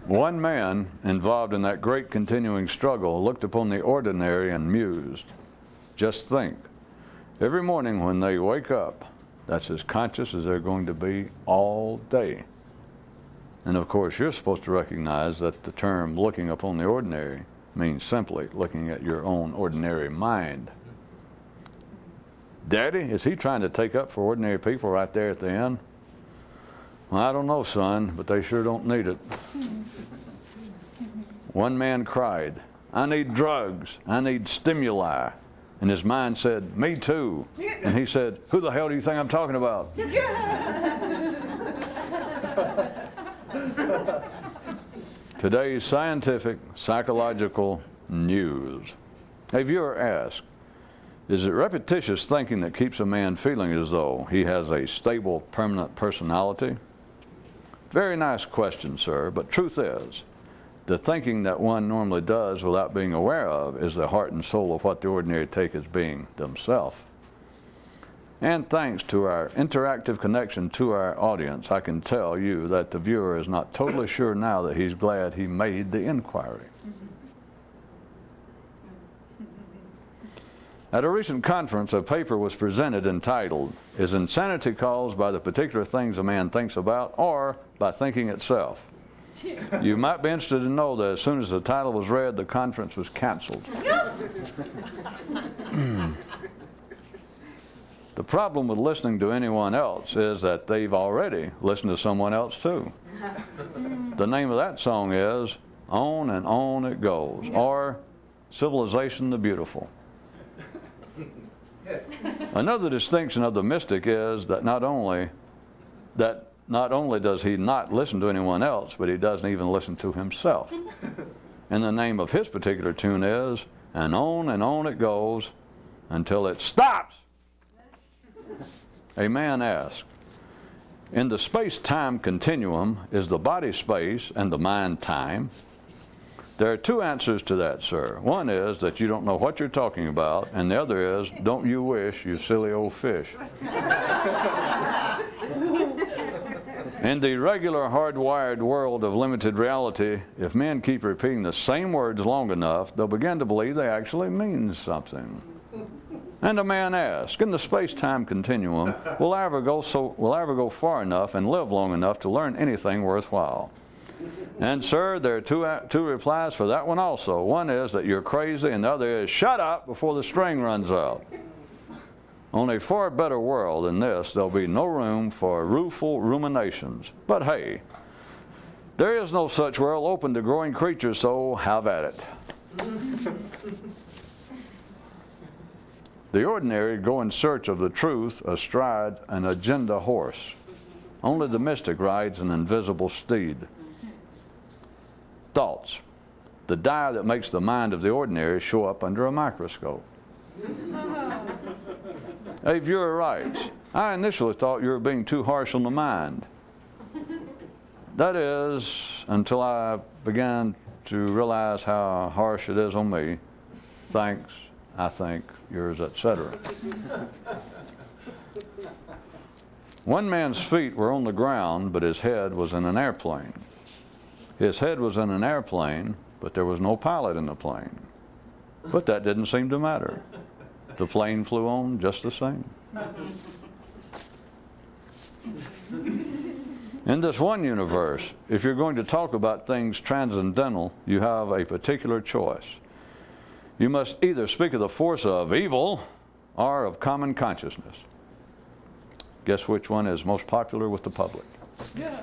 One man involved in that great continuing struggle looked upon the ordinary and mused. Just think, every morning when they wake up, that's as conscious as they're going to be all day. And of course, you're supposed to recognize that the term looking upon the ordinary means simply looking at your own ordinary mind. Daddy, is he trying to take up for ordinary people right there at the end? Well, I don't know, son, but they sure don't need it. One man cried, I need drugs, I need stimuli. And his mind said, me too. And he said, who the hell do you think I'm talking about? Today's scientific, psychological news. A viewer asked, is it repetitious thinking that keeps a man feeling as though he has a stable, permanent personality? Very nice question, sir, but truth is, the thinking that one normally does without being aware of is the heart and soul of what the ordinary take as being themselves. And thanks to our interactive connection to our audience, I can tell you that the viewer is not totally sure now that he's glad he made the inquiry. At a recent conference, a paper was presented entitled, Is Insanity Caused by the Particular Things a Man Thinks About or by Thinking Itself? You might be interested to know that as soon as the title was read, the conference was canceled. The problem with listening to anyone else is that they've already listened to someone else too. The name of that song is On and On It Goes, or Civilization the Beautiful. Another distinction of the mystic is that not only does he not listen to anyone else, but he doesn't even listen to himself. And the name of his particular tune is And On It Goes Until It Stops. A man asked, in the space-time continuum, is the body space and the mind time? There are two answers to that, sir. One is that you don't know what you're talking about, and the other is, don't you wish, you silly old fish. In the regular hardwired world of limited reality, if men keep repeating the same words long enough, they'll begin to believe they actually mean something. And a man asked, in the space-time continuum, will I ever go far enough and live long enough to learn anything worthwhile? And sir, there are two replies for that one also. One is that you're crazy, and the other is shut up before the string runs out. On a far better world than this, there'll be no room for rueful ruminations. But hey, there is no such world open to growing creatures, so have at it. The ordinary go in search of the truth astride an agenda horse. Only the mystic rides an invisible steed. Thoughts, the dye that makes the mind of the ordinary show up under a microscope. A viewer writes, I initially thought you were being too harsh on the mind. That is, until I began to realize how harsh it is on me. Thanks, I think, yours, etc. One man's feet were on the ground, but his head was in an airplane. His head was in an airplane, but there was no pilot in the plane. But that didn't seem to matter. The plane flew on just the same. In this one universe, if you're going to talk about things transcendental, you have a particular choice. You must either speak of the force of evil or of common consciousness. Guess which one is most popular with the public? Yeah.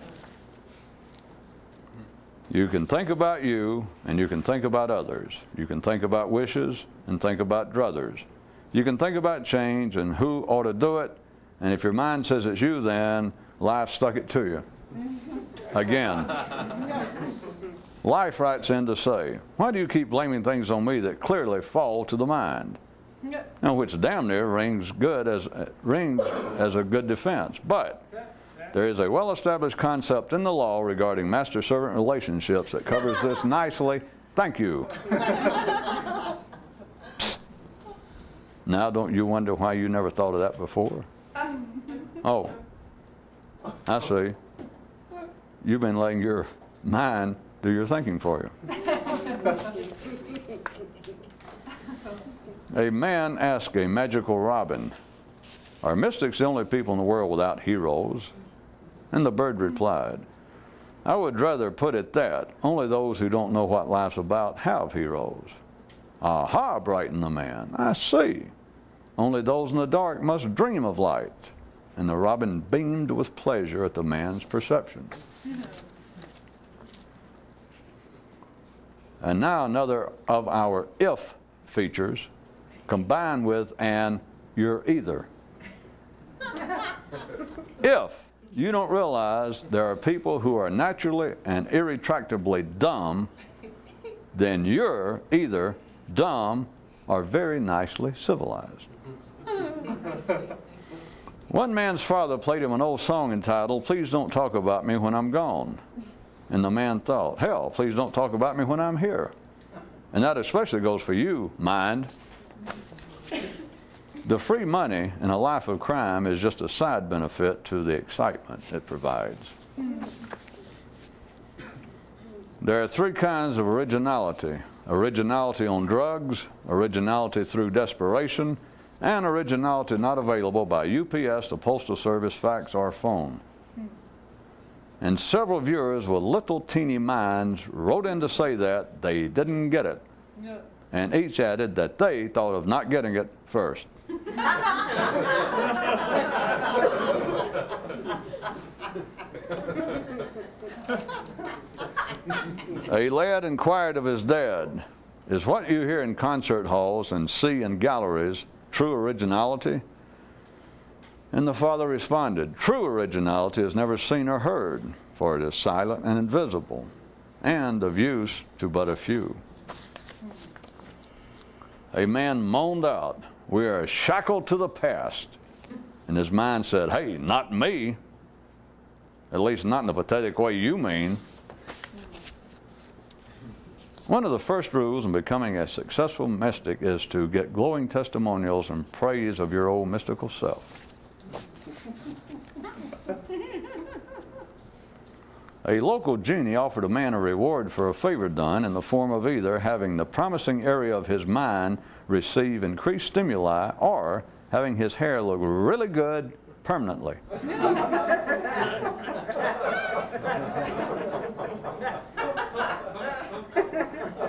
You can think about you, and you can think about others. You can think about wishes and think about druthers. You can think about change and who ought to do it, and if your mind says it's you, then life stuck it to you. Again. Life writes in to say, why do you keep blaming things on me that clearly fall to the mind? Now, which damn near rings as a good defense. But there is a well-established concept in the law regarding master-servant relationships that covers this nicely. Thank you. Now, don't you wonder why you never thought of that before? Oh, I see. You've been letting your mind do your thinking for you. A man asked a magical robin, "Are mystics the only people in the world without heroes?" And the bird replied, "I would rather put it that. Only those who don't know what life's about have heroes." "Aha," brightened the man, "I see. Only those in the dark must dream of light." And the robin beamed with pleasure at the man's perception. And now another of our if features combined with an you're either. If you don't realize there are people who are naturally and irretractably dumb, then you're either dumb or very nicely civilized. One man's father played him an old song entitled, "Please Don't Talk About Me When I'm Gone." And the man thought, "Hell, please don't talk about me when I'm here." And that especially goes for you, mind. The free money in a life of crime is just a side benefit to the excitement it provides. There are three kinds of originality: originality on drugs, originality through desperation, and originality not available by UPS, the Postal Service, fax, or phone. And several viewers with little teeny minds wrote in to say that they didn't get it. Yeah. And each added that they thought of not getting it first. A lad inquired of his dad, "Is what you hear in concert halls and see in galleries true originality?" And the father responded, "True originality is never seen or heard, for it is silent and invisible, and of use to but a few." A man moaned out, "We are shackled to the past." And his mind said, "Hey, not me. At least not in the pathetic way you mean." One of the first rules in becoming a successful mystic is to get glowing testimonials and praise of your old mystical self. A local genie offered a man a reward for a favor done in the form of either having the promising area of his mind receive increased stimuli or having his hair look really good permanently.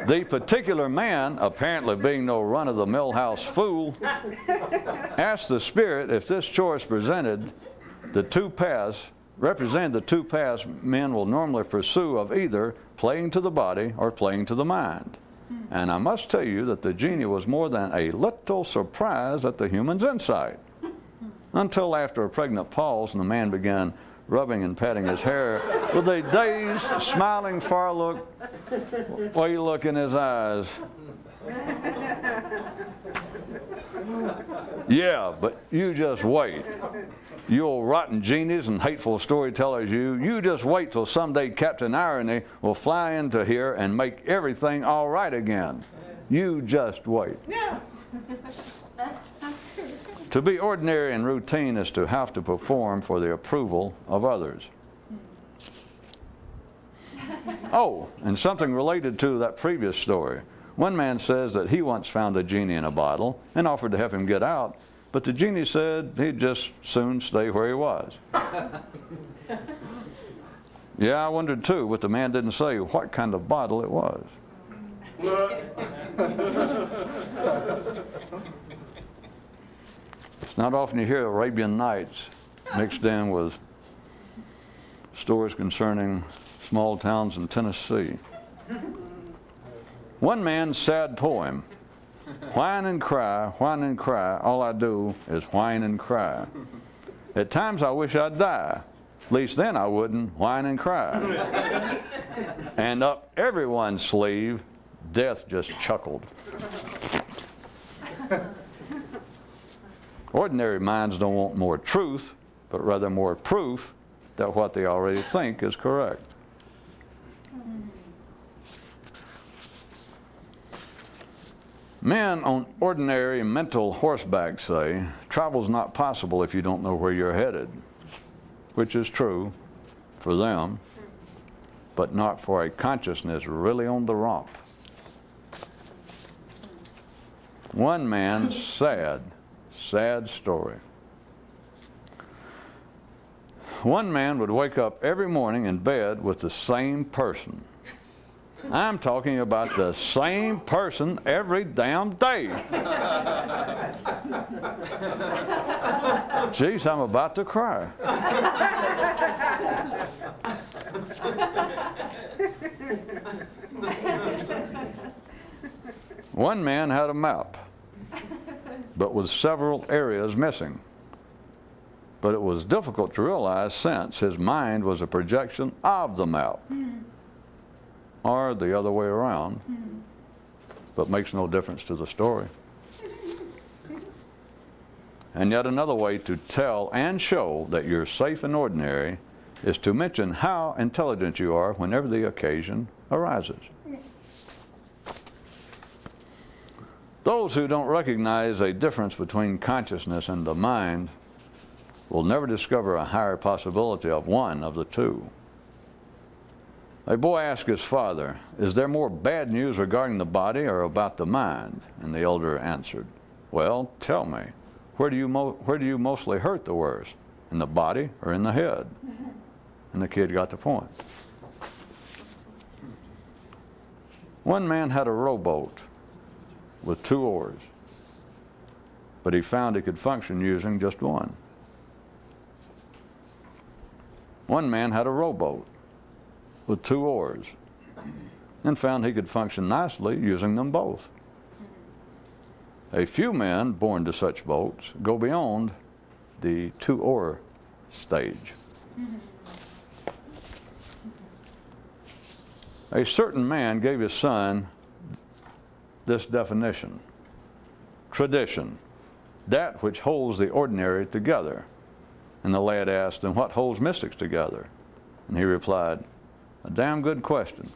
The particular man, apparently being no run-of-the-mill house fool, asked the spirit if this choice represented the two paths men will normally pursue of either playing to the body or playing to the mind. And I must tell you that the genie was more than a little surprised at the human's insight, until after a pregnant pause and the man began rubbing and patting his hair with a dazed, smiling far look, way look in his eyes. "Yeah, but you just wait. You old rotten genies and hateful storytellers, you just wait till someday Captain Irony will fly into here and make everything all right again. You just wait." To be ordinary and routine is to have to perform for the approval of others. Oh, and something related to that previous story. One man says that he once found a genie in a bottle and offered to help him get out, but the genie said he'd just soon stay where he was. Yeah, I wondered too, but the man didn't say what kind of bottle it was. It's not often you hear Arabian Nights mixed in with stories concerning small towns in Tennessee. One man's sad poem: "Whine and cry, all I do is whine and cry. At times I wish I'd die, at least then I wouldn't whine and cry." And up everyone's sleeve, death just chuckled. Ordinary minds don't want more truth, but rather more proof that what they already think is correct. Men on ordinary mental horseback say, travel's not possible if you don't know where you're headed, which is true for them. but not for a consciousness really on the romp. One man's sad story. One man would wake up every morning in bed with the same person. I'm talking about the same person every damn day. Geez, I'm about to cry. One man had a map, but with several areas missing. But it was difficult to realize since his mind was a projection of the map. Or the other way around, but makes no difference to the story. And yet another way to tell and show that you're safe and ordinary is to mention how intelligent you are whenever the occasion arises. Those who don't recognize a difference between consciousness and the mind will never discover a higher possibility of one of the two. A boy asked his father, "Is there more bad news regarding the body or about the mind?" And the elder answered, "Well, tell me, where do you mostly hurt the worst? In the body or in the head?" And the kid got the point. One man had a rowboat with 2 oars, but he found he could function using just one. One man had a rowboat with 2 oars and found he could function nicely using them both. A few men born to such boats go beyond the 2-oar stage. A certain man gave his son this definition: tradition, that which holds the ordinary together. And the lad asked him, "What holds mystics together?" And he replied, "A damn good question."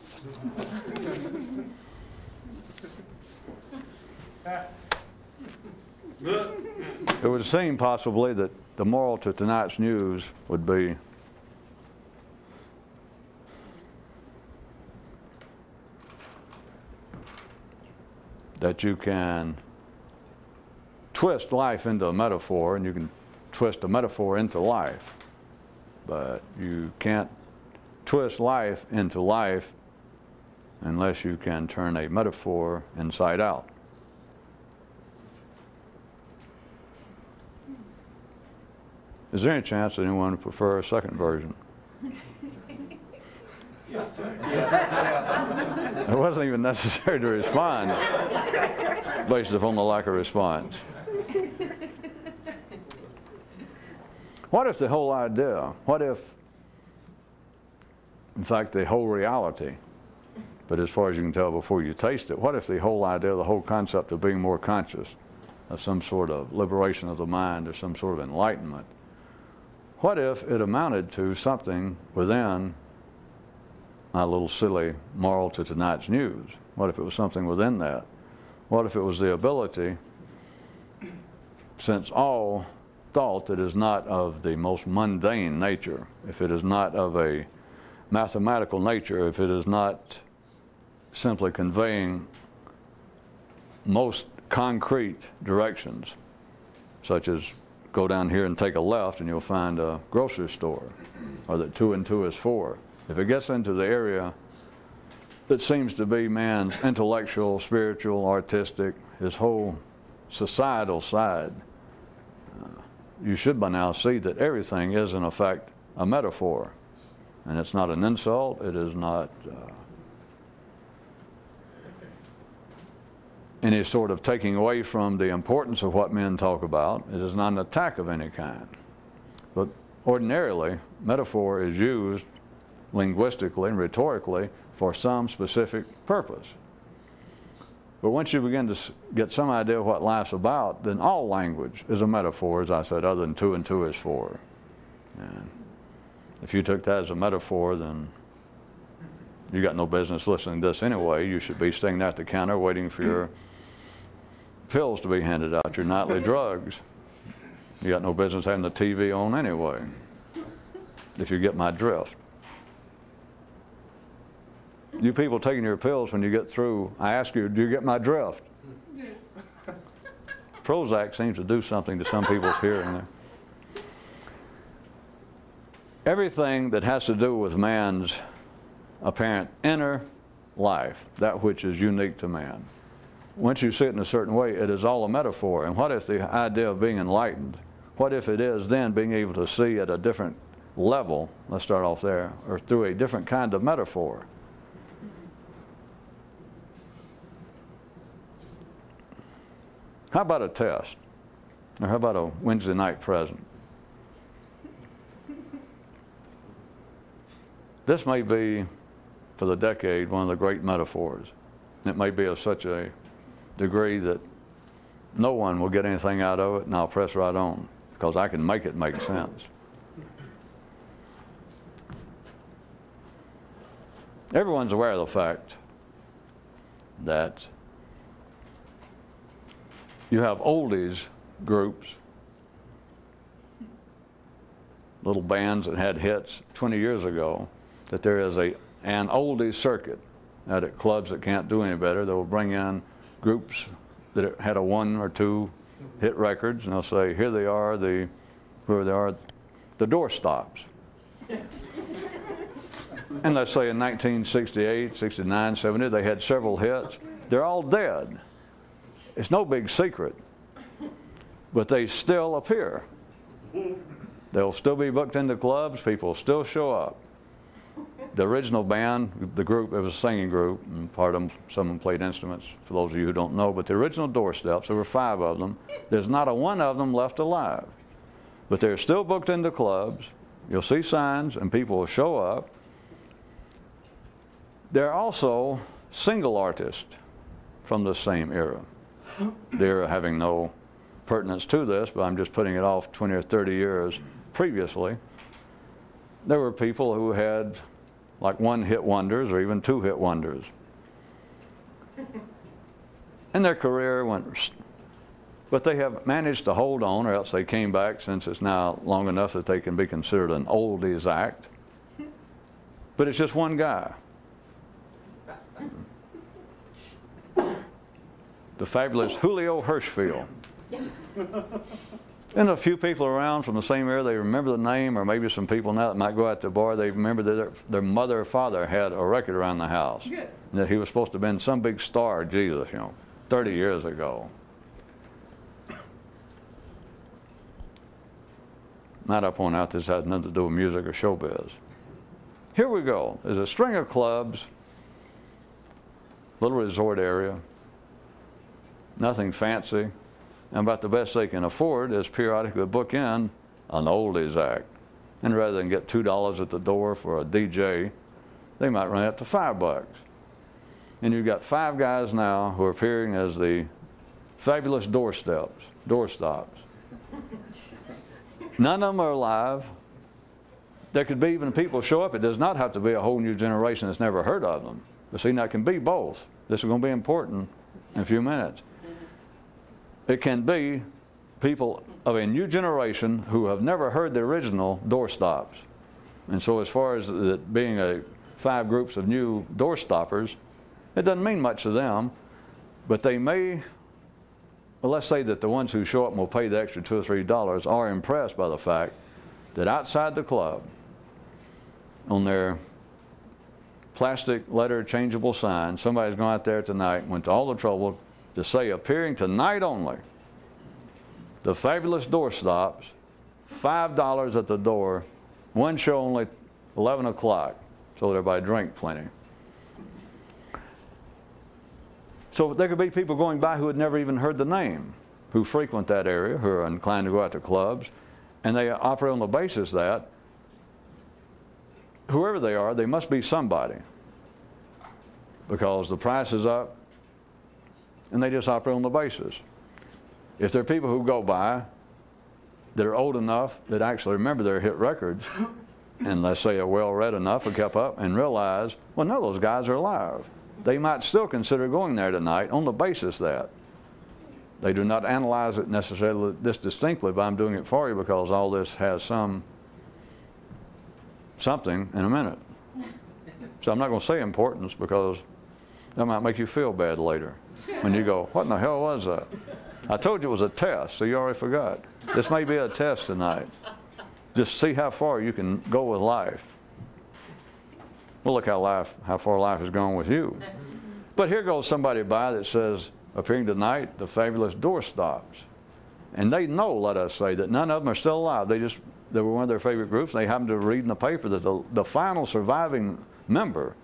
It would seem possibly that the moral to tonight's news would be that you can twist life into a metaphor, and you can twist a metaphor into life, but you can't twist life into life unless you can turn a metaphor inside out. Is there any chance that anyone would prefer a second version? Yes. It wasn't even necessary to respond based upon the lack of response. What if the whole idea, what if, in fact, the whole reality, but as far as you can tell before you taste it, what if the whole idea, the whole concept of being more conscious, of some sort of liberation of the mind or some sort of enlightenment, what if it amounted to something within my little silly moral to tonight's news? What if it was something within that? What if it was the ability, since all thought that is not of the most mundane nature, if it is not of a mathematical nature, if it is not simply conveying most concrete directions, such as go down here and take a left and you'll find a grocery store, or that 2 and 2 is 4. If it gets into the area that seems to be man's intellectual, spiritual, artistic, his whole societal side, you should by now see that everything is in effect a metaphor. And it's not an insult, it is not any sort of taking away from the importance of what men talk about. It is not an attack of any kind. But ordinarily, metaphor is used linguistically and rhetorically for some specific purpose. But once you begin to get some idea of what life's about, then all language is a metaphor, as I said, other than 2 and 2 is 4. And if you took that as a metaphor, then you got no business listening to this anyway. You should be staying at the counter waiting for your pills to be handed out, your nightly drugs. You got no business having the TV on anyway, if you get my drift. You people taking your pills, when you get through, I ask you, do you get my drift? Prozac seems to do something to some people's hearing there. Everything that has to do with man's apparent inner life, that which is unique to man, once you see it in a certain way, it is all a metaphor. And what if the idea of being enlightened, what if it is then being able to see at a different level, let's start off there, or through a different kind of metaphor? How about a test? Or how about a Wednesday night present? This may be, for the decade, one of the great metaphors. It may be of such a degree that no one will get anything out of it, and I'll press right on, because I can make it make sense. Everyone's aware of the fact that you have oldies groups, little bands that had hits 20 years ago, that there is an oldies circuit out at clubs that can't do any better. They will bring in groups that had a 1 or 2 hit records, and they'll say, here they are, whoever they are, the Doorstops. And let's say in 1968, 69, 70, they had several hits. They're all dead. It's no big secret, but they still appear. They'll still be booked into clubs. People still show up. The original band, the group, it was a singing group, and part of them, some of them played instruments, for those of you who don't know, but the original Doorsteps, there were 5 of them. There's not a one of them left alive. But they're still booked into clubs. You'll see signs, and people will show up. There are also single artists from the same era. They're having no pertinence to this, but I'm just putting it off 20 or 30 years previously. There were people who had like 1-hit wonders or even 2-hit wonders. And their career went, but they have managed to hold on, or else they came back, since it's now long enough that they can be considered an oldies act. But it's just one guy. The fabulous Julio Hirschfield. And a few people around from the same era, they remember the name, or maybe some people now that might go out to the bar, they remember that their mother or father had a record around the house. Good. And that he was supposed to have been some big star, Jesus, 30 years ago. Might I point out this has nothing to do with music or showbiz. Here we go. There's a string of clubs, little resort area, nothing fancy. And about the best they can afford is periodically book in an oldies act. And rather than get $2 at the door for a DJ, they might run it up to $5. And you've got 5 guys now who are appearing as the fabulous doorstops. None of them are alive. There could be even people show up. It does not have to be a whole new generation that's never heard of them. But see, now it can be both. This is going to be important in a few minutes. It can be people of a new generation who have never heard the original doorstops. And so as far as it being 5 groups of new doorstoppers, it doesn't mean much to them, but they may, well, let's say that the ones who show up and will pay the extra $2 or $3 are impressed by the fact that outside the club, on their plastic letter changeable sign, somebody's gone out there tonight and went to all the trouble to say, appearing tonight only, the fabulous doorstops, $5 at the door, one show only 11 o'clock, so that everybody drink plenty. So there could be people going by who had never even heard the name, who frequent that area, who are inclined to go out to clubs, and they operate on the basis that whoever they are, they must be somebody, because the price is up, and they just operate on the basis. If there are people who go by that are old enough that actually remember their hit records, and let's say are well read enough or kept up, and realize, well, none of those guys are alive, they might still consider going there tonight on the basis that they do not analyze it necessarily this distinctly, but I'm doing it for you because all this has something in a minute. So I'm not going to say importance because that might make you feel bad later when you go, what in the hell was that? I told you it was a test, so you already forgot. This may be a test tonight. Just see how far you can go with life. Well, look how far life has gone with you. But here goes somebody by that says, appearing tonight, the fabulous doorstops. And they know, let us say, that none of them are still alive. They were one of their favorite groups. They happened to read in the paper that the final surviving member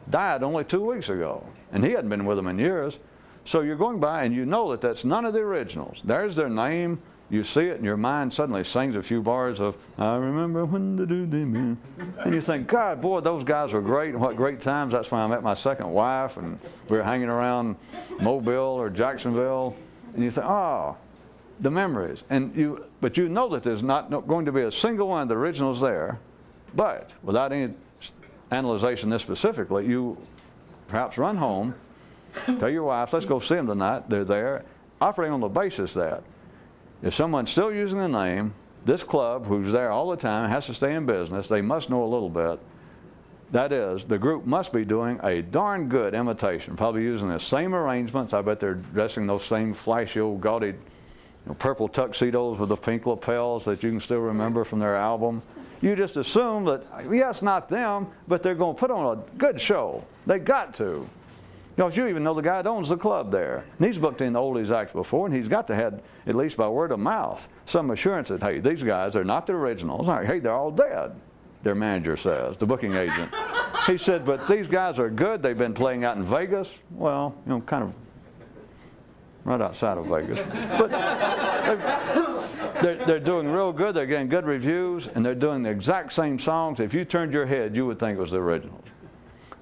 died only 2 weeks ago. And he hadn't been with them in years. So you're going by and you know that that's none of the originals. There's their name. You see it and your mind suddenly sings a few bars of, I remember when the do-do-do. And you think, God, boy, those guys were great. And what great times. That's when I met my second wife and we were hanging around Mobile or Jacksonville. And you think, oh, the memories. But you know that there's not going to be a single one of the originals there. But without any analyzation this specifically, you perhaps run home, tell your wife, let's go see them tonight. They're there, operating on the basis that if someone's still using the name, this club, who's there all the time, has to stay in business, they must know a little bit. That is, the group must be doing a darn good imitation, probably using the same arrangements. I bet they're dressing those same flashy old gaudy purple tuxedos with the pink lapels that you can still remember from their album. You just assume that, yes, not them, but they're going to put on a good show. They got to. Because you even know the guy that owns the club there. And he's booked in the oldies acts before, and he's got to have, at least by word of mouth, some assurance that, hey, these guys are not the originals. Hey, they're all dead, their manager says, the booking agent. He said, but these guys are good. They've been playing out in Vegas. Well, kind of right outside of Vegas. But they're doing real good. They're getting good reviews, and they're doing the exact same songs. If you turned your head, you would think it was the originals.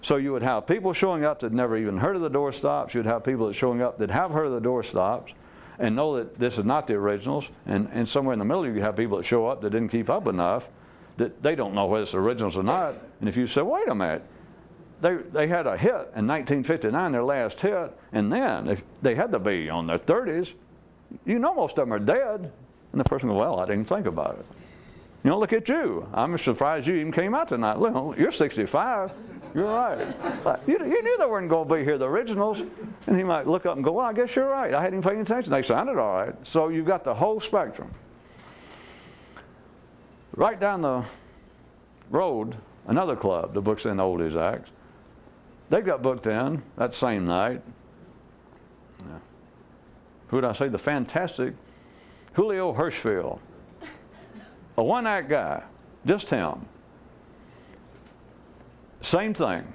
So you would have people showing up that never even heard of the doorstops. You'd have people that showing up that have heard of the doorstops and know that this is not the originals. And somewhere in the middle, you have people that show up that didn't keep up enough that they don't know whether it's the originals or not. And if you say, wait a minute, they had a hit in 1959, their last hit, and then if they had to be on their 30s, you know most of them are dead. And the person goes, well, I didn't think about it. Look at you. I'm surprised you even came out tonight. Look, you're 65. You're right. You knew they weren't going to be here, the originals. And he might look up and go, well, I guess you're right. I hadn't paid attention. They sounded all right. So you've got the whole spectrum. Right down the road, another club that books in oldies acts. They got booked in that same night. Who did I say? The fantastic Julio Hirschfield. A one-act guy, just him. Same thing.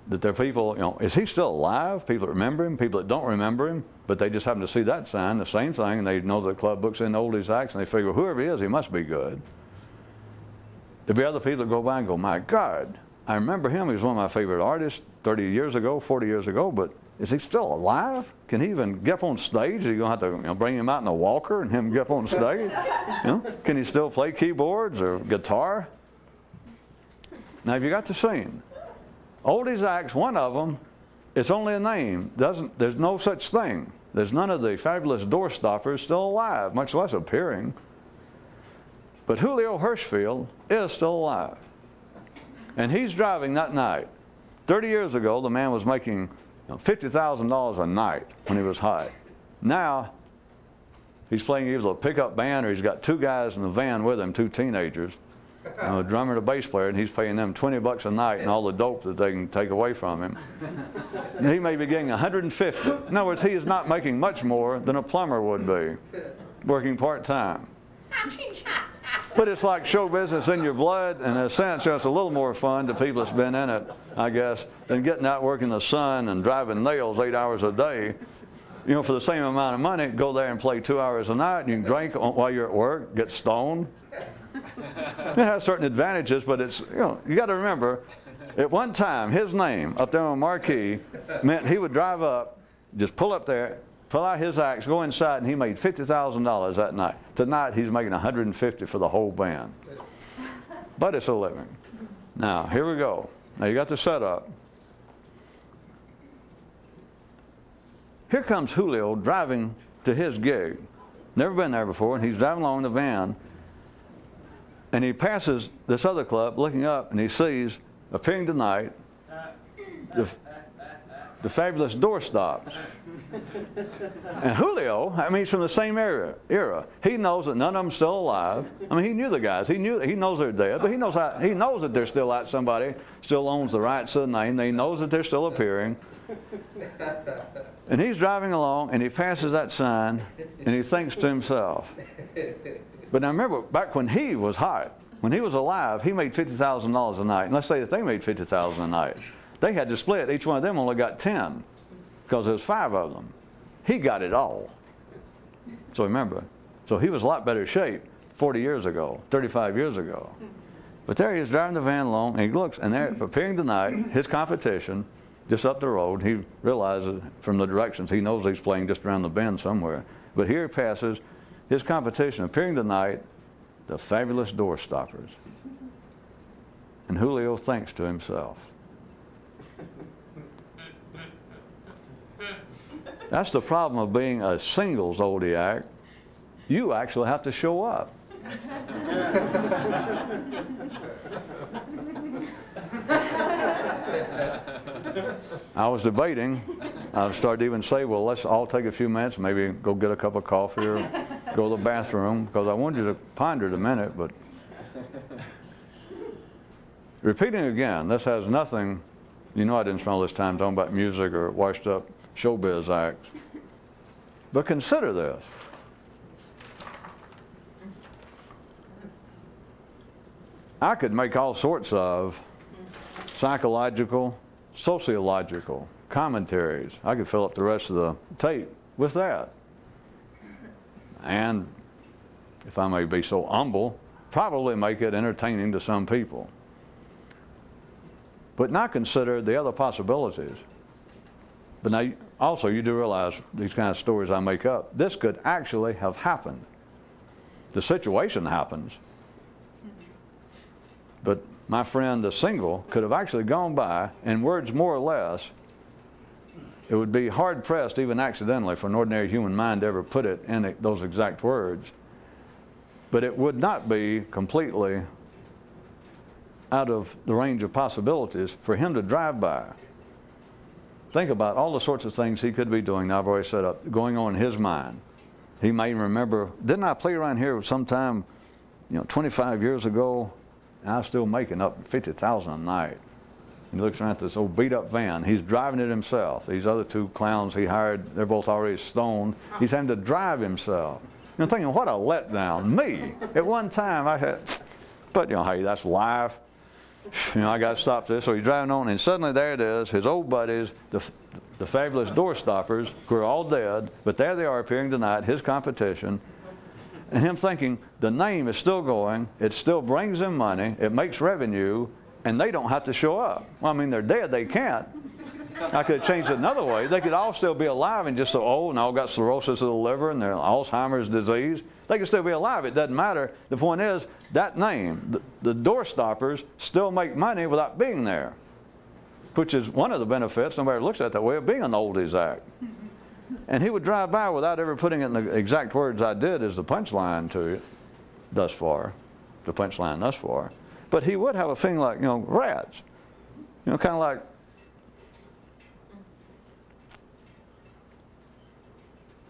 That there are people, is he still alive? People that remember him, people that don't remember him, but they just happen to see that sign, the same thing, and they know the club books in oldies acts, and they figure, whoever he is, he must be good. There'll be other people that go by and go, my God, I remember him. He was one of my favorite artists 30 years ago, 40 years ago, but is he still alive? Can he even get up on stage? Are you going to have to bring him out in a walker and him get up on stage? Can he still play keyboards or guitar? Now, have you got the scene? Oldies acts, one of them, it's only a name. There's no such thing. There's none of the fabulous doorstoppers still alive, much less appearing. But Julio Hirschfield is still alive. And he's driving that night. 30 years ago, the man was making $50,000 a night when he was high. Now, he's playing either a pickup band or he's got two guys in the van with him, two teenagers, a drummer and a bass player, and he's paying them $20 a night and all the dope that they can take away from him. And he may be getting $150. In other words, he is not making much more than a plumber would be, working part-time. But it's like show business in your blood, and in a sense, it's a little more fun to people that's been in it, I guess, than getting out working in the sun and driving nails 8 hours a day. For the same amount of money, go there and play 2 hours a night, and you can drink while you're at work, get stoned. It has certain advantages, but it's, you got to remember, at one time, his name up there on the marquee meant he would drive up, just pull up there, pull out his axe, go inside, and he made $50,000 that night. Tonight, he's making $150 for the whole band. But it's a living. Now, here we go. Now, you got the setup. Here comes Julio driving to his gig. Never been there before, and he's driving along in the van. And he passes this other club, looking up, and he sees appearing tonight, the fabulous doorstops. And Julio, I mean, he's from the same era. He knows that none of them still alive. I mean, he knew the guys. He knows they're dead, but he knows that they're still out. Somebody still owns the rights to the name. He knows that they're still appearing. And he's driving along, and he passes that sign, and he thinks to himself. But now remember, back when he was hot, when he was alive, he made $50,000 a night. And let's say that they made $50,000 a night. They had to split. Each one of them only got 10 because there was 5 of them. He got it all. So remember, so he was a lot better shape 40 years ago, 35 years ago. But there he is driving the van along, and he looks, and there, appearing tonight, his competition, just up the road, he realizes from the directions, he knows he's playing just around the bend somewhere. But here he passes, his competition, appearing tonight, the fabulous doorstoppers. And Julio thinks to himself. That's the problem of being a singles zodiac. You actually have to show up. I was debating. I started to even say, well, let's all take a few minutes, maybe go get a cup of coffee or go to the bathroom, because I wanted you to ponder it a minute. But repeating again, this has nothing, you know, I didn't spend all this time talking about music or washed up showbiz acts. But consider this. I could make all sorts of psychological, sociological commentaries. I could fill up the rest of the tape with that. And, if I may be so humble, probably make it entertaining to some people. But not consider the other possibilities. But now, also, you do realize these kind of stories I make up, this could actually have happened. The situation happens. But my friend, the single, could have actually gone by, in words more or less, it would be hard-pressed, even accidentally, for an ordinary human mind to ever put it in those exact words. But it would not be completely out of the range of possibilities for him to drive by. Think about all the sorts of things he could be doing, now I've already set up, going on in his mind. He may remember, didn't I play around here sometime, 25 years ago? And I was still making up $50,000 a night. He looks around at this old beat-up van. He's driving it himself. These other 2 clowns he hired, they're both already stoned. He's having to drive himself. I'm thinking, what a letdown. Me, at one time, I had, but hey, that's life. I got to stop this. So he's driving on, and suddenly there it is, his old buddies, the fabulous doorstoppers, who are all dead, but there they are appearing tonight, his competition. And him thinking, the name is still going, it still brings them money, it makes revenue, and they don't have to show up. Well, I mean, they're dead, they can't. I could have changed it another way. They could all still be alive and just so old and all got cirrhosis of the liver and their Alzheimer's disease. They could still be alive, it doesn't matter. The point is, that name, the doorstoppers, still make money without being there, which is one of the benefits, nobody looks at it that way, of being an oldies act. And he would drive by without ever putting it in the exact words I did as the punchline to it thus far, the punchline thus far. But he would have a thing like, rats. Kind of like,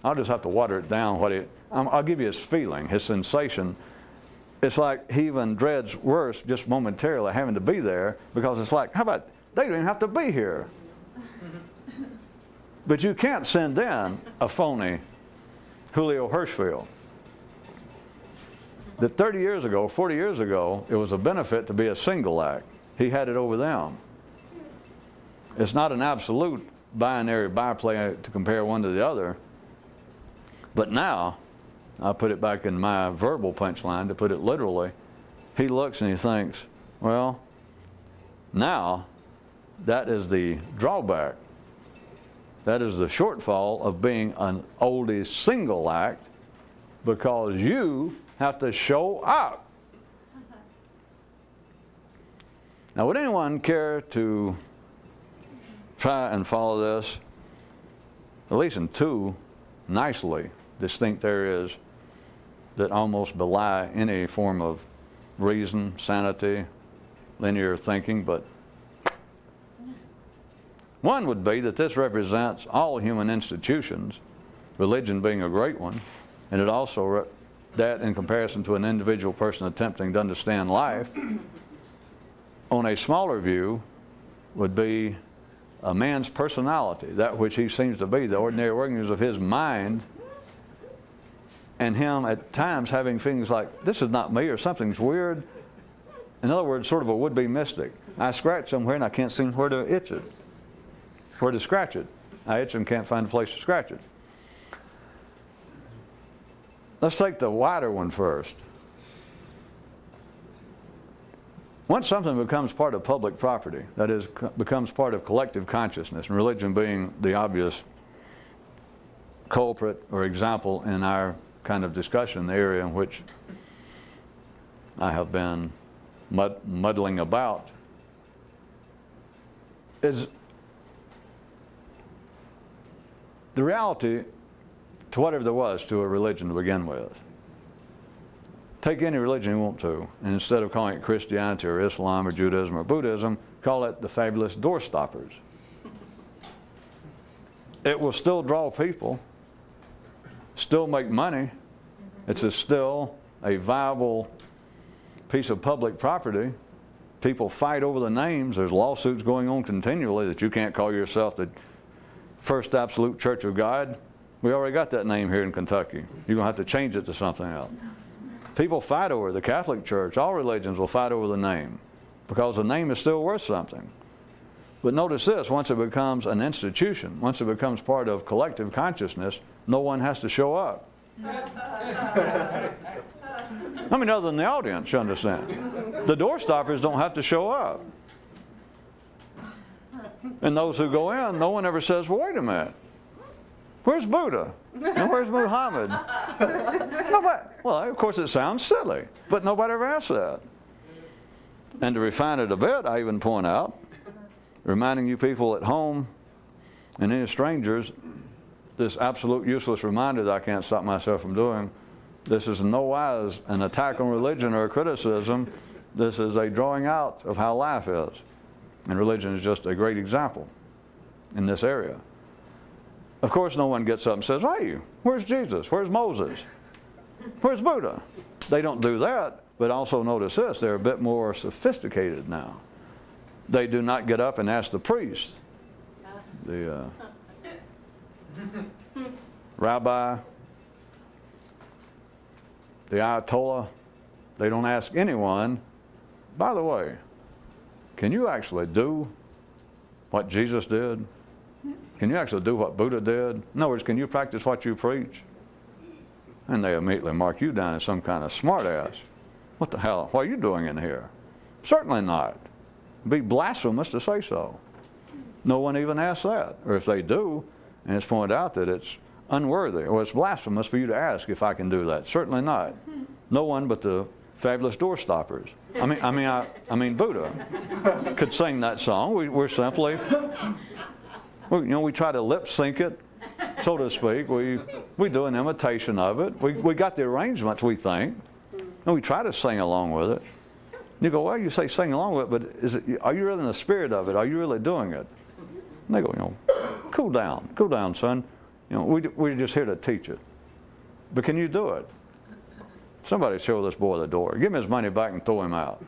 I'll just have to water it down. I'll give you his feeling, his sensation. It's like he even dreads worse just momentarily having to be there, because it's like, how about, they don't even have to be here. But you can't send in a phony Julio Hirschfield. That 30 years ago, 40 years ago, it was a benefit to be a single act. He had it over them. It's not an absolute binary byplay to compare one to the other. But now, I'll put it back in my verbal punchline, to put it literally, he looks and he thinks, well, now that is the drawback. That is the shortfall of being an oldie single act, because you have to show up. Now, would anyone care to try and follow this, at least in 2 nicely distinct areas that almost belie any form of reason, sanity, linear thinking, but One would be that this represents all human institutions, religion being a great one, and it also that in comparison to an individual person attempting to understand life. On a smaller view would be a man's personality, that which he seems to be, the ordinary workings of his mind, and him at times having feelings like, this is not me, or something's weird. In other words, sort of a would-be mystic. I scratch somewhere and I can't see where to itch it, where to scratch it. I itch and can't find a place to scratch it. Let's take the wider one first. Once something becomes part of public property, that is, becomes part of collective consciousness, and religion being the obvious culprit or example in our kind of discussion, the area in which I have been muddling about, is the reality to whatever there was to a religion to begin with. Take any religion you want to, and instead of calling it Christianity or Islam or Judaism or Buddhism, call it the fabulous door stoppers. It will still draw people, still make money. It's still a viable piece of public property. People fight over the names. There's lawsuits going on continually that you can't call yourself the First Absolute Church of God. We already got that name here in Kentucky. You're going to have to change it to something else. People fight over it. The Catholic Church, all religions will fight over the name because the name is still worth something. But notice this, once it becomes an institution, once it becomes part of collective consciousness, no one has to show up. I mean, other than the audience, you understand. The door stoppers don't have to show up. And those who go in, no one ever says, well, wait a minute. Where's Buddha? And where's Muhammad? Nobody. Well, of course it sounds silly, but nobody ever asks that. And to refine it a bit, I even point out, reminding you people at home and any strangers, this absolute useless reminder that I can't stop myself from doing, this is in no wise an attack on religion or a criticism. This is a drawing out of how life is. And religion is just a great example in this area. Of course, no one gets up and says, hey, where's Jesus? Where's Moses? Where's Buddha? They don't do that, but also notice this, they're a bit more sophisticated now. They do not get up and ask the priest, the rabbi, the ayatollah. They don't ask anyone, by the way, can you actually do what Jesus did? Can you actually do what Buddha did? In other words, can you practice what you preach? And they immediately mark you down as some kind of smartass. What the hell? What are you doing in here? Certainly not. It'd be blasphemous to say so. No one even asks that. Or if they do, and it's pointed out that it's unworthy, or it's blasphemous for you to ask if I can do that. Certainly not. No one but the fabulous door stoppers. I mean Buddha could sing that song. We're simply... we try to lip sync it, so to speak. We do an imitation of it. We got the arrangements, we think, and we try to sing along with it. You go, well, you say sing along with it, but are you really in the spirit of it? Are you really doing it? And they go, cool down, son. We're just here to teach it. But can you do it? Somebody show this boy the door. Give him his money back and throw him out.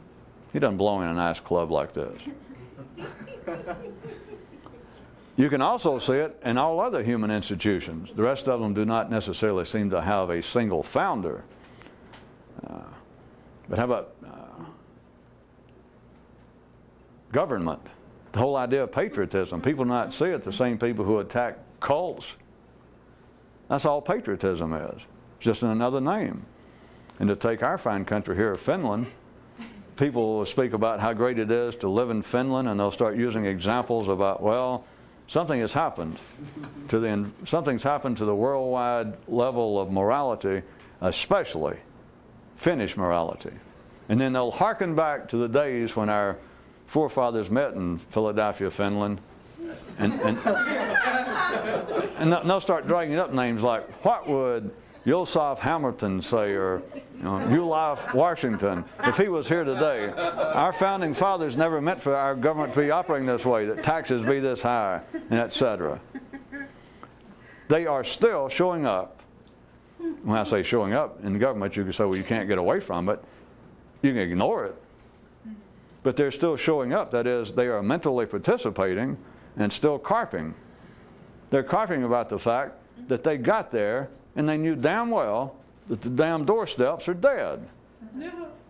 He doesn't belong in a nice club like this. You can also see it in all other human institutions. The rest of them do not necessarily seem to have a single founder. But how about government? The whole idea of patriotism. People do not see it, the same people who attack cults. That's all patriotism is. It's just in another name. And to take our fine country here of Finland, people will speak about how great it is to live in Finland, and they'll start using examples about, well, something has happened to the worldwide level of morality, especially Finnish morality. And then they'll hearken back to the days when our forefathers met in Philadelphia, Finland, and they'll start dragging up names like, what would Yosef Hamilton say, or Ulaf Washington, if he was here today, our founding fathers never meant for our government to be operating this way, that taxes be this high, and etc. They are still showing up. When I say showing up in government, you can say, well, you can't get away from it. You can ignore it. But they're still showing up. That is, they are mentally participating and still carping. They're carping about the fact that they got there and they knew damn well that the damn doorsteps are dead.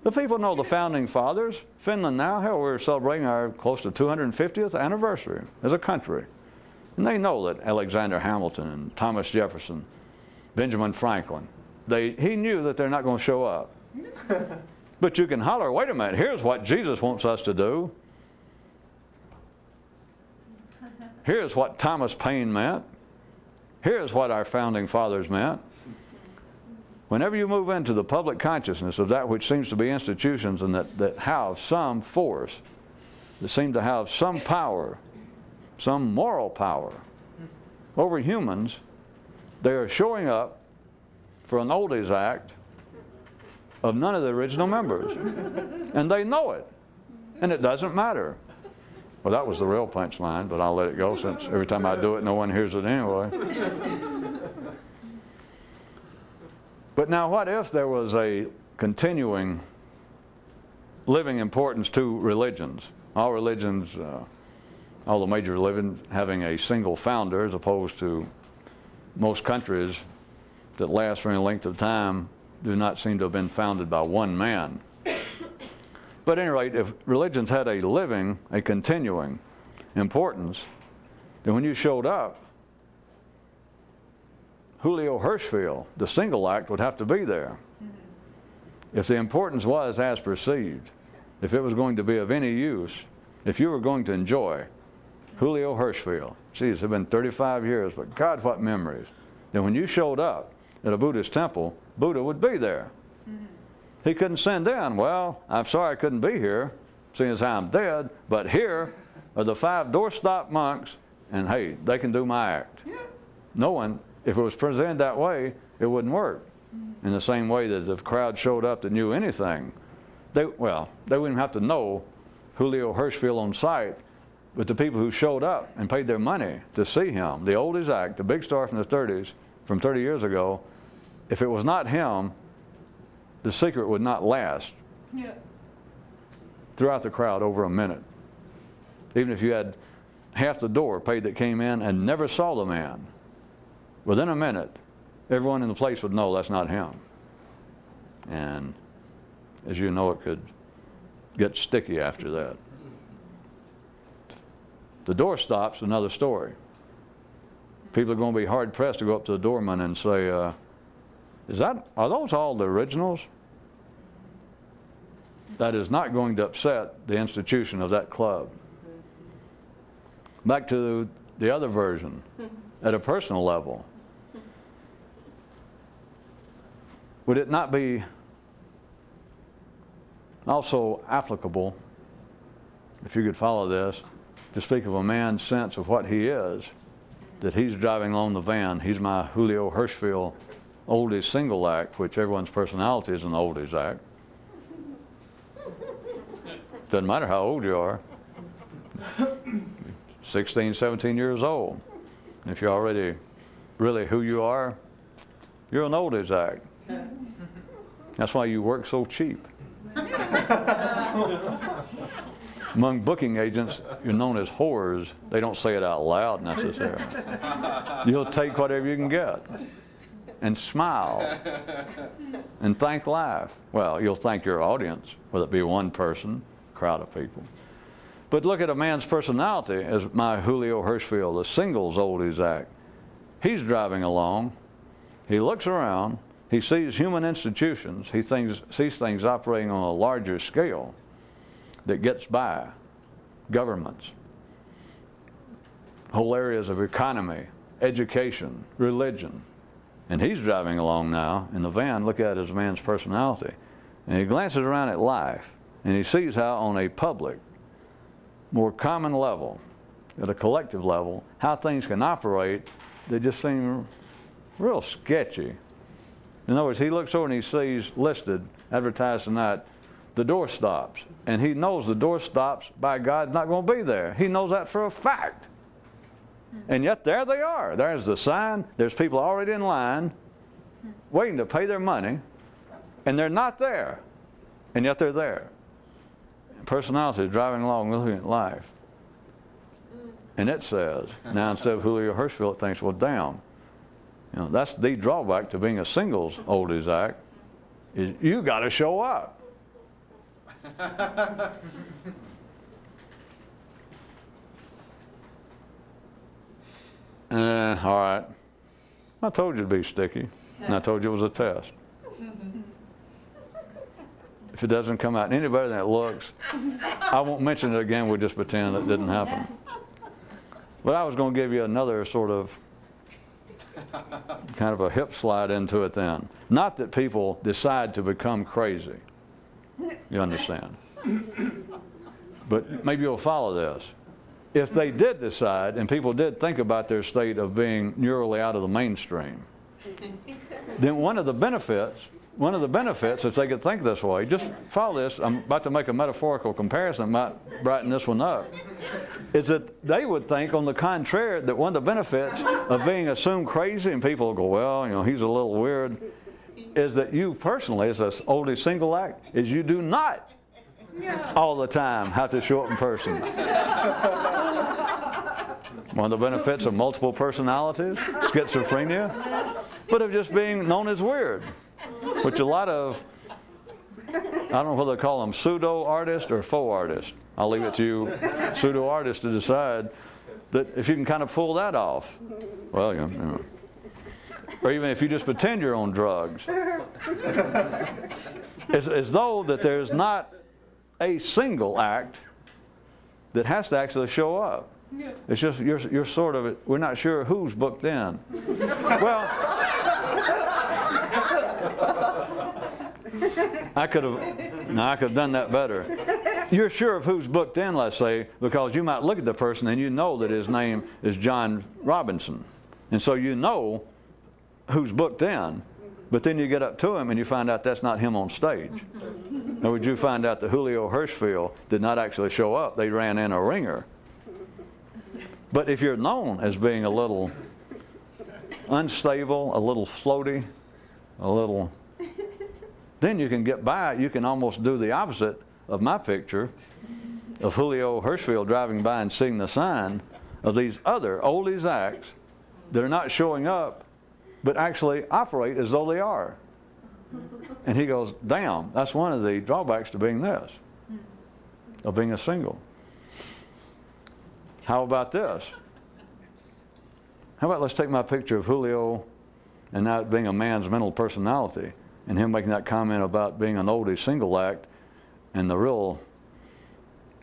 The people know the founding fathers. Finland now, hell, we're celebrating our close to 250th anniversary as a country. And they know that Alexander Hamilton and Thomas Jefferson, Benjamin Franklin, he knew that they're not going to show up. But you can holler, wait a minute, here's what Jesus wants us to do. Here's what Thomas Paine meant. Here's what our founding fathers meant. Whenever you move into the public consciousness of that which seems to be institutions and that have some force, that seem to have some power, some moral power over humans, they are showing up for an oldies act of none of the original members. And they know it. And it doesn't matter. Well, that was the real punchline, but I'll let it go since every time I do it, no one hears it anyway. But now what if there was a continuing living importance to religions? All religions, all the major religions having a single founder, as opposed to most countries that last for any length of time do not seem to have been founded by one man. But at any rate, if religions had a living, a continuing importance, then when you showed up, Julio Hirschfield, the single act, would have to be there. If the importance was as perceived, if it was going to be of any use, if you were going to enjoy Julio Hirschfield, geez, it's been 35 years, but God, what memories. Then when you showed up at a Buddhist temple, Buddha would be there. He couldn't send in, well, I'm sorry I couldn't be here, seeing as how I'm dead, but here are the 5 doorstop monks, and hey, they can do my act. No one, if it was presented that way, it wouldn't work. In the same way that if the crowd showed up that knew anything, they wouldn't have to know Julio Hirschfield on sight, but the people who showed up and paid their money to see him, the oldies act, the big star from the 30s, from 30 years ago, if it was not him, the secret would not last throughout the crowd over a minute. Even if you had half the door paid that came in and never saw the man, within a minute, everyone in the place would know that's not him. And as you know, it could get sticky after that. The doorstop's another story. People are going to be hard pressed to go up to the doorman and say, are those all the originals? That is not going to upset the institution of that club. Back to the other version, at a personal level. Would it not be also applicable, if you could follow this, to speak of a man's sense of what he is, that he's driving along the van, he's my Julio Hirschfield oldies single act, which everyone's personality is an oldies act. Doesn't matter how old you are. 16, 17 years old. If you're already really who you are, you're an oldies act. That's why you work so cheap. Among booking agents, you're known as whores. They don't say it out loud necessarily. You'll take whatever you can get and smile and thank life. Well, you'll thank your audience, whether it be one person, crowd of people. But look at a man's personality as my Julio Hirschfield, the singles oldies act. He's driving along. He looks around. He sees human institutions. He sees things operating on a larger scale that gets by. Governments, whole areas of economy, education, religion. And he's driving along now in the van. Look at his man's personality. And he glances around at life, and he sees how on a public, more common level, at a collective level, how things can operate that just seem real sketchy In other words, he looks over and he sees listed, advertised tonight, the door stops. And he knows the door stops, by God, not going to be there. He knows that for a fact. And yet there they are. There's the sign. There's people already in line waiting to pay their money. And they're not there. And yet they're there. Personality is driving along looking at life. And it says, now instead of Julio Hirschfield, it thinks, well, damn. You know, that's the drawback to being a singles oldies act, is you got to show up. All right. I told you to be sticky, and I told you it was a test. If it doesn't come out any better than it looks, I won't mention it again. We'll just pretend it didn't happen. But I was going to give you another sort of kind of a hip slide into it then. Not that people decide to become crazy. You understand? But maybe you'll follow this. If they did decide, and people did think about their state of being neurally out of the mainstream, then one of the benefits, if they could think this way, just follow this, I'm about to make a metaphorical comparison, might brighten this one up, is that they would think, on the contrary, that one of the benefits of being assumed crazy, and people will go, well, you know, he's a little weird, is that you personally, as an oldie single act, is you do not all the time have to show up in person. One of the benefits of multiple personalities, schizophrenia, but of just being known as weird, which a lot of, I don't know whether they call them pseudo-artists or faux artists. I'll leave it to you pseudo-artists to decide that if you can kind of pull that off. Well, you know. Or even if you just pretend you're on drugs. It's as though that there's not a single act that has to actually show up. It's just you're sort of, we're not sure who's booked in. Well, I could have done that better. You're sure of who's booked in, let's say, because you might look at the person and you know that his name is John Robinson. And so you know who's booked in, but then you get up to him and you find out that's not him on stage. Or would you find out that Julio Hirschfield did not actually show up? They ran in a ringer. But if you're known as being a little unstable, a little floaty, a little, then you can get by. You can almost do the opposite of my picture of Julio Hirschfield driving by and seeing the sign of these other oldies acts that are not showing up, but actually operate as though they are. And he goes, damn, that's one of the drawbacks to being this, of being a single. How about this? How about let's take my picture of Julio and that being a man's mental personality, and him making that comment about being an oldie single act, and the real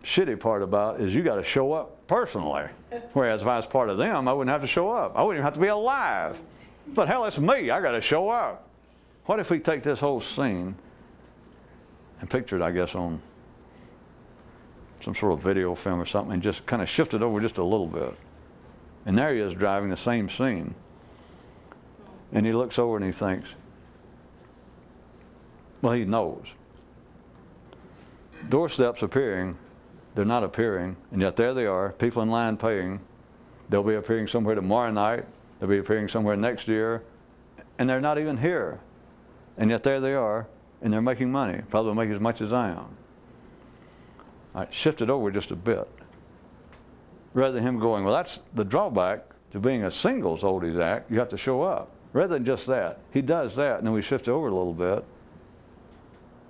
shitty part about is you got to show up personally. Whereas if I was part of them, I wouldn't have to show up. I wouldn't even have to be alive. But hell, it's me. I got to show up. What if we take this whole scene and picture it, I guess, on some sort of video film or something, and just kind of shift it over just a little bit. And there he is driving the same scene. And he looks over and he thinks, well, he knows. Doorsteps appearing, they're not appearing, and yet there they are, people in line paying. They'll be appearing somewhere tomorrow night, they'll be appearing somewhere next year, and they're not even here. And yet there they are, and they're making money, probably make as much as I am. All right, shift it over just a bit. Rather than him going, well, that's the drawback to being a singles oldies act, you have to show up. Rather than just that, he does that, and then we shift it over a little bit.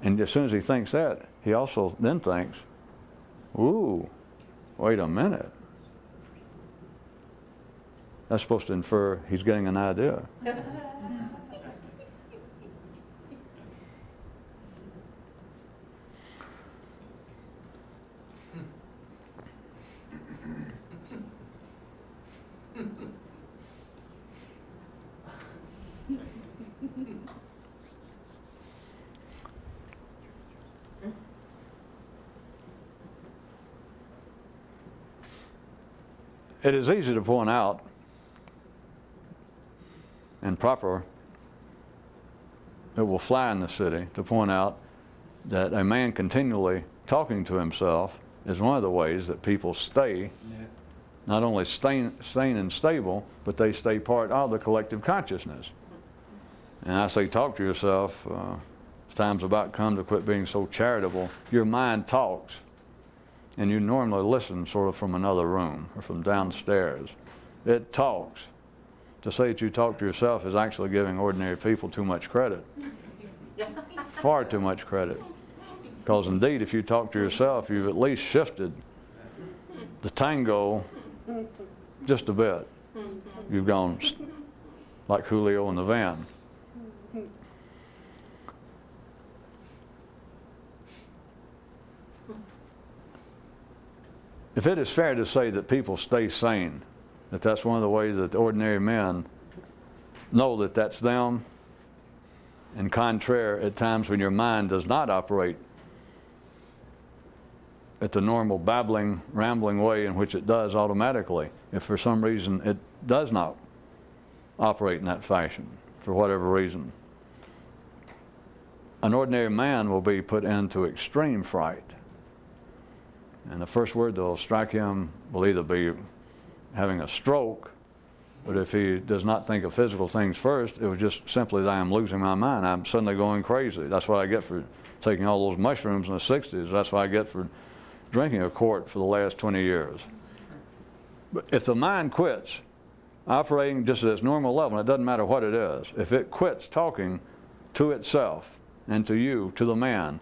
And as soon as he thinks that, he also then thinks, ooh, wait a minute. That's supposed to infer he's getting an idea. It is easy to point out and proper it will fly in the city to point out that a man continually talking to himself is one of the ways that people stay, not only sane and stable, but they stay part of the collective consciousness. And I say talk to yourself, time's about come to quit being so charitable. Your mind talks, and you normally listen sort of from another room or from downstairs. It talks. To say that you talk to yourself is actually giving ordinary people too much credit. Far too much credit. Because indeed, if you talk to yourself, you've at least shifted the tango just a bit. You've gone like Julio in the van. If it is fair to say that people stay sane, that that's one of the ways that ordinary men know that that's them, and contrary at times when your mind does not operate at the normal babbling, rambling way in which it does automatically, if for some reason it does not operate in that fashion, for whatever reason, an ordinary man will be put into extreme fright. And the first word that will strike him will either be having a stroke, but if he does not think of physical things first, it was just simply that I am losing my mind. I'm suddenly going crazy. That's what I get for taking all those mushrooms in the 60s. That's what I get for drinking a quart for the last 20 years. But if the mind quits operating just at its normal level, it doesn't matter what it is, if it quits talking to itself and to you, to the man,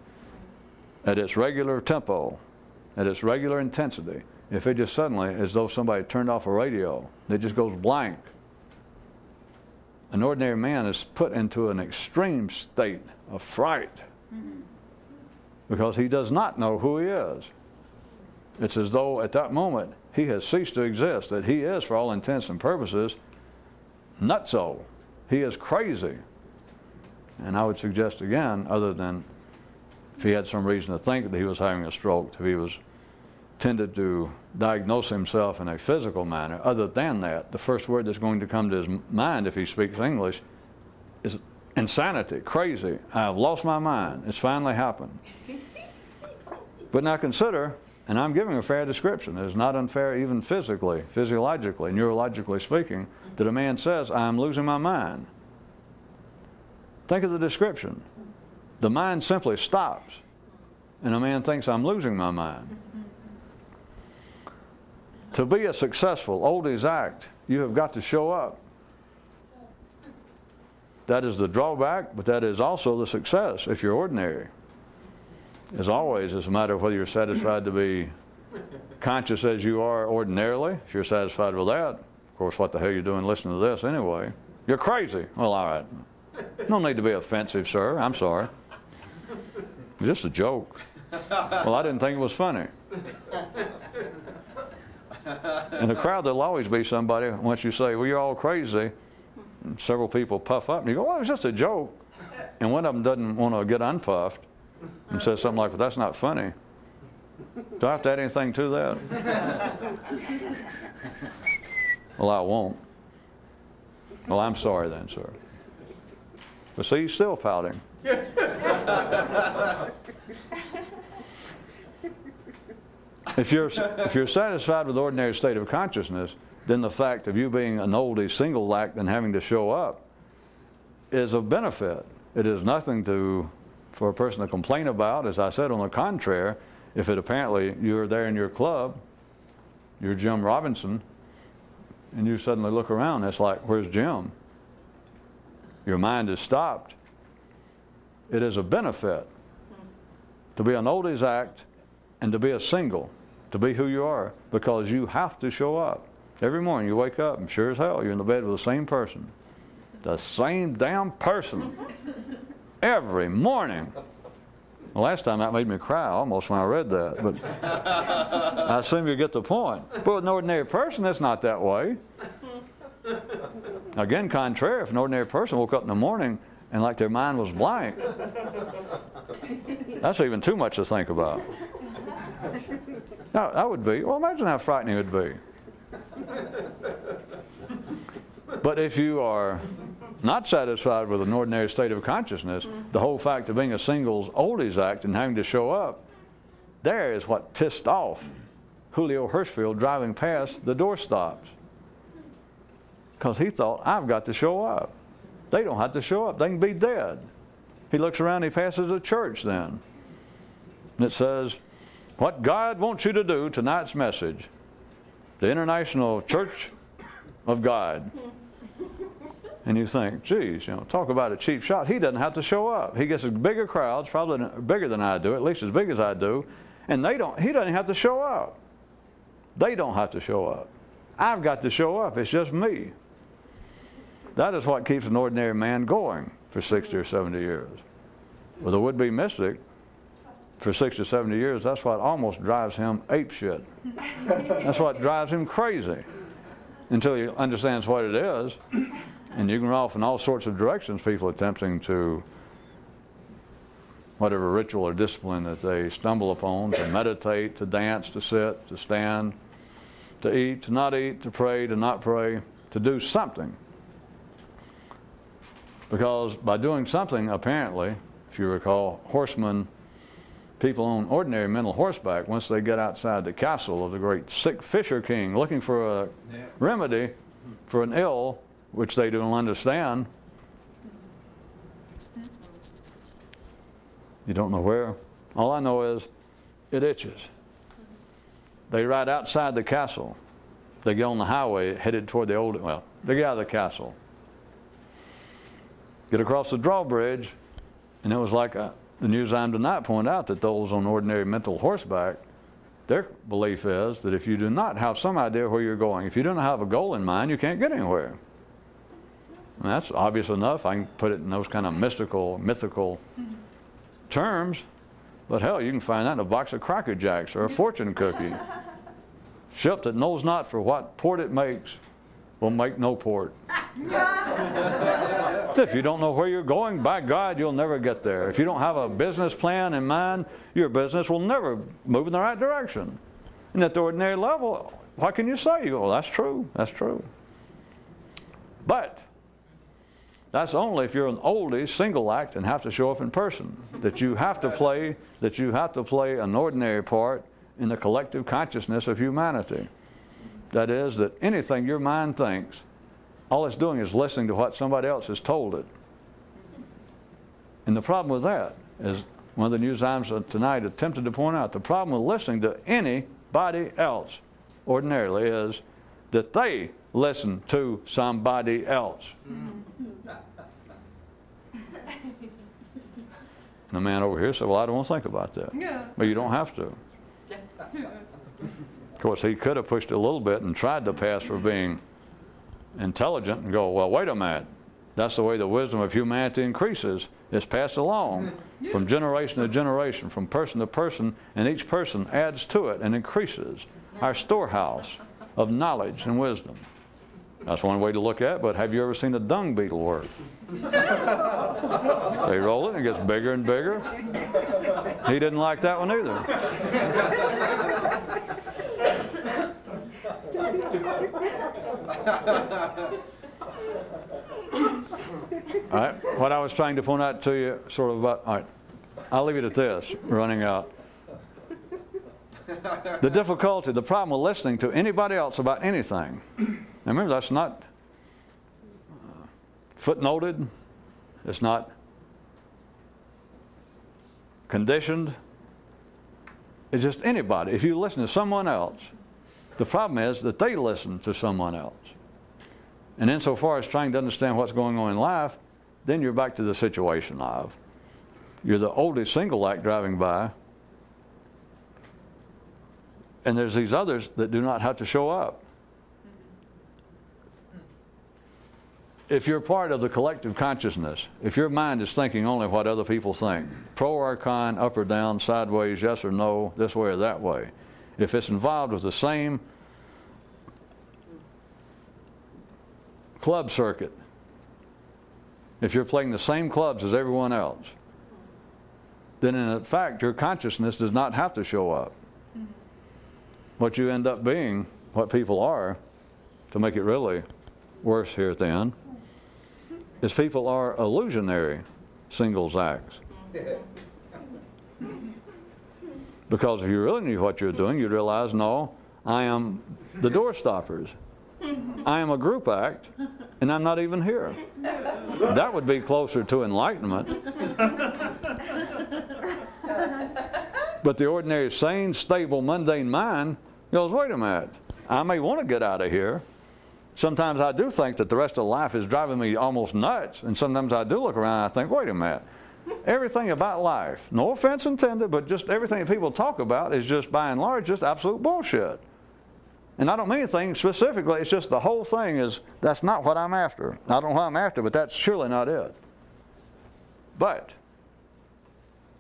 at its regular tempo, at its regular intensity, if it just suddenly, as though somebody turned off a radio, it just goes blank, an ordinary man is put into an extreme state of fright because he does not know who he is. It's as though at that moment he has ceased to exist, that he is, for all intents and purposes, nutso. He is crazy. And I would suggest again, other than if he had some reason to think that he was having a stroke, if he was tended to diagnose himself in a physical manner, other than that, the first word that's going to come to his mind if he speaks English is insanity, crazy. I've lost my mind. It's finally happened. But now consider, and I'm giving a fair description, it's not unfair even physically, physiologically, neurologically speaking, that a man says, I'm losing my mind. Think of the description. The mind simply stops, and a man thinks, I'm losing my mind. To be a successful oldies act, you have got to show up. That is the drawback, but that is also the success if you're ordinary. As always, it's a matter of whether you're satisfied to be conscious as you are ordinarily. If you're satisfied with that, of course, what the hell are you doing listening to this anyway? You're crazy. Well, all right. No need to be offensive, sir. I'm sorry. It was just a joke. Well, I didn't think it was funny. In the crowd, there'll always be somebody, once you say, well, you're all crazy, and several people puff up, and you go, well, it was just a joke. And one of them doesn't want to get unpuffed and says something like, well, that's not funny. Do I have to add anything to that? Well, I won't. Well, I'm sorry then, sir. But see, he's still pouting. If you're satisfied with the ordinary state of consciousness, then the fact of you being an oldie single act and having to show up is a benefit. It is nothing for a person to complain about. As I said, on the contrary, if it apparently you're there in your club, you're Jim Robinson, and you suddenly look around, it's like, where's Jim? Your mind is stopped. It is a benefit to be an oldies act and to be a single, to be who you are, because you have to show up. Every morning you wake up and sure as hell you're in the bed with the same person. The same damn person. Every morning. The last time that made me cry almost when I read that, but I assume you get the point. But with an ordinary person, it's not that way. Again, contrary, if an ordinary person woke up in the morning and like their mind was blank, that's even too much to think about. Now, that would be, well, imagine how frightening it would be. But if you are not satisfied with an ordinary state of consciousness, the whole fact of being a singles oldies act and having to show up, there is what pissed off Julio Hirschfield driving past the doorstops. Because he thought, I've got to show up. They don't have to show up. They can be dead. He looks around, he passes a church then. And it says, what God wants you to do, tonight's message, the International Church of God. And you think, geez, you know, talk about a cheap shot. He doesn't have to show up. He gets bigger crowds, probably bigger than I do, at least as big as I do, and he doesn't have to show up. They don't have to show up. I've got to show up. It's just me. That is what keeps an ordinary man going for 60 or 70 years. With a would-be mystic, for 60 or 70 years, that's what almost drives him apeshit. That's what drives him crazy until he understands what it is. And you can run off in all sorts of directions, people attempting to, whatever ritual or discipline that they stumble upon, to meditate, to dance, to sit, to stand, to eat, to not eat, to pray, to not pray, to do something. Because by doing something, apparently, if you recall, horsemen, people on ordinary mental horseback, once they get outside the castle of the great sick Fisher King, looking for a remedy for an ill, which they don't understand, you don't know where. All I know is it itches. They ride outside the castle. They get on the highway headed toward the old, well, they get out of the castle. Get across the drawbridge, and it was like the Newsime tonight pointed out that those on ordinary mental horseback, their belief is that if you do not have some idea where you're going, if you don't have a goal in mind, you can't get anywhere. And that's obvious enough. I can put it in those kind of mythical terms. But hell, you can find that in a box of Cracker Jacks or a fortune cookie. Ship that knows not for what port it makes will make no port. If you don't know where you're going, by God, you'll never get there. If you don't have a business plan in mind, your business will never move in the right direction. And at the ordinary level, what can you say? You go, well, that's true, that's true. But that's only if you're an oldie, single act, and have to show up in person. That you have to play an ordinary part in the collective consciousness of humanity. That is, that anything your mind thinks, all it's doing is listening to what somebody else has told it. And the problem with that, as one of the Newsimes tonight attempted to point out, the problem with listening to anybody else ordinarily is that they listen to somebody else. And the man over here said, well, I don't want to think about that. But you don't have to. Of course, he could have pushed a little bit and tried to pass for being intelligent and go, well, wait a minute. That's the way the wisdom of humanity increases. It's passed along from generation to generation, from person to person, and each person adds to it and increases our storehouse of knowledge and wisdom. That's one way to look at it, but have you ever seen a dung beetle work? They roll it and it gets bigger and bigger. He didn't like that one either. All right, what I was trying to point out to you sort of about, all right, I'll leave it at this, running out. The difficulty, the problem with listening to anybody else about anything. Now remember, that's not footnoted, it's not conditioned, it's just anybody. If you listen to someone else, the problem is that they listen to someone else. And insofar as trying to understand what's going on in life, then you're back to the situation of, you're the oldest single act driving by, and there's these others that do not have to show up. If you're part of the collective consciousness, if your mind is thinking only what other people think, pro or con, up or down, sideways, yes or no, this way or that way, if it's involved with the same club circuit, if you're playing the same clubs as everyone else, then in fact your consciousness does not have to show up. What you end up being, what people are, to make it really worse here at the end, is people are illusionary singles acts. Because if you really knew what you're doing, you'd realize, no, I am the door stoppers. I am a group act, and I'm not even here. That would be closer to enlightenment. But the ordinary, sane, stable, mundane mind goes, wait a minute, I may want to get out of here. Sometimes I do think that the rest of life is driving me almost nuts, and sometimes I do look around and I think, wait a minute, everything about life, no offense intended, but just everything that people talk about is just by and large just absolute bullshit. And I don't mean anything specifically, it's just the whole thing is, that's not what I'm after. I don't know what I'm after, but that's surely not it. But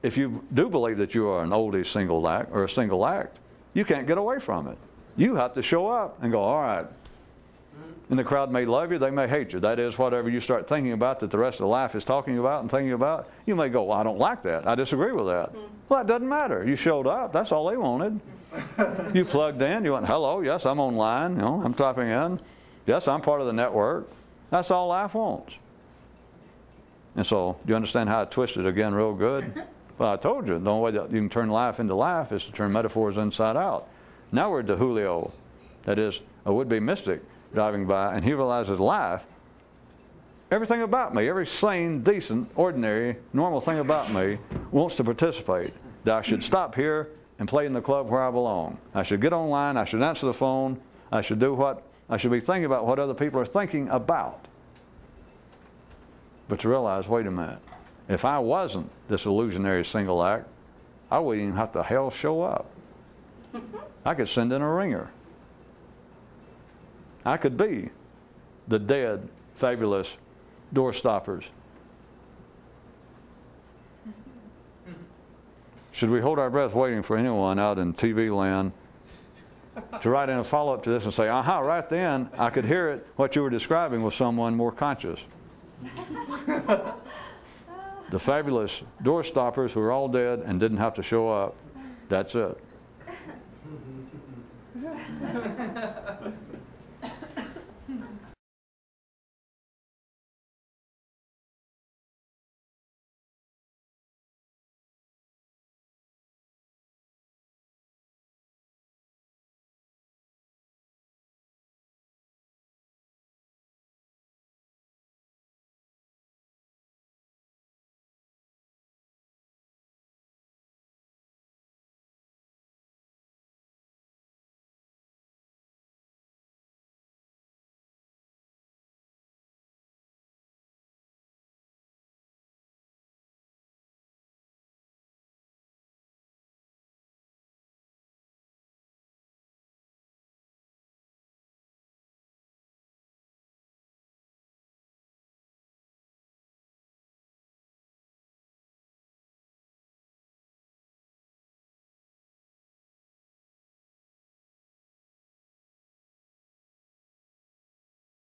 if you do believe that you are an oldie single act, or a single act, you can't get away from it. You have to show up and go, all right. And the crowd may love you, they may hate you. That is, whatever you start thinking about that the rest of life is talking about and thinking about, you may go, well, I don't like that. I disagree with that. Well, that doesn't matter. You showed up. That's all they wanted. You plugged in. You went, hello, yes, I'm online. You know, I'm typing in. Yes, I'm part of the network. That's all life wants. And so, do you understand how I twisted again real good? Well, I told you, the only way that you can turn life into life is to turn metaphors inside out. Now we're to Julio, that is, a would-be mystic, driving by, and he realizes life, everything about me, every sane, decent, ordinary, normal thing about me wants to participate. That I should stop here and play in the club where I belong. I should get online, I should answer the phone, I should do what, I should be thinking about what other people are thinking about. But to realize, wait a minute, if I wasn't this illusionary single act, I wouldn't even have to hell show up. I could send in a ringer. I could be the dead, fabulous door stoppers. Should we hold our breath waiting for anyone out in TV land to write in a follow-up to this and say, aha, right then, I could hear it, what you were describing was someone more conscious. The fabulous door stoppers who are all dead and didn't have to show up. That's it.